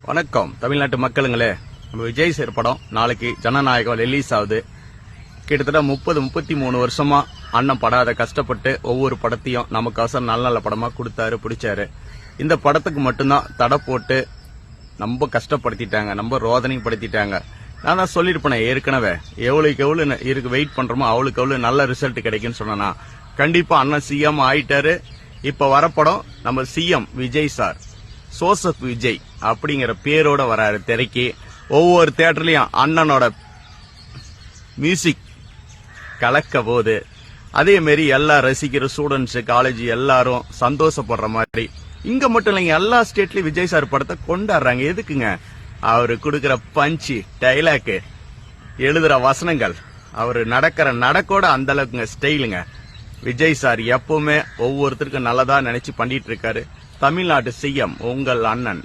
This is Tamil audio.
வணக்கம் தமிழ்நாட்டு மக்களுங்களே. நம்ம விஜய் சார் படம் நாளைக்கு ஜனநாயகம் ரிலீஸ் ஆகுது. கிட்டத்தட்ட 33 வருஷமா அண்ணன் படாத கஷ்டப்பட்டு ஒவ்வொரு படத்தையும் நமக்கோசரம் நல்ல நல்ல படமா கொடுத்தாரு, பிடிச்சாரு. இந்த படத்துக்கு மட்டும்தான் தடை போட்டு ரொம்ப கஷ்டப்படுத்திட்டாங்க, ரொம்ப ரோதனைப்படுத்திட்டாங்க. நான் தான் சொல்லிருப்பேன் ஏற்கனவே, எவ்வளவுக்கு எவ்வளவு இருக்கு வெயிட் பண்றோமோ அவளுக்கு எவ்வளவு நல்ல ரிசல்ட் கிடைக்குன்னு சொன்னா கண்டிப்பா அண்ணன் சிஎம் ஆயிட்டாரு. இப்ப வரப்படம் நம்ம சிஎம் விஜய் சார், சோசப் விஜய் அப்படிங்கிற பேரோட வராரு திரைக்கு. ஒவ்வொரு தியேட்டர்லயும் அண்ணனோட மியூசிக் கலக்க போது அதே மாதிரி எல்லா ரசிக்கிற ஸ்டூடெண்ட்ஸ், காலேஜ் எல்லாரும் சந்தோஷப்படுற மாதிரி இங்க மட்டும் இல்லைங்க, எல்லா ஸ்டேட்லயும் விஜய் சார் படத்தை கொண்டாடுறாங்க. எதுக்குங்க? அவரு கொடுக்கிற பஞ்சு, டைலாக், எழுதுற வசனங்கள், அவரு நடக்கிற நடக்கோட அந்த அளவுக்குங்க ஸ்டைலுங்க. விஜய் சார் எப்பவுமே ஒவ்வொருத்தருக்கும் நல்லதா நினைச்சு பண்ணிட்டு இருக்காரு. தமிழ்நாட்டு சிஎம் உங்கள் அண்ணன்.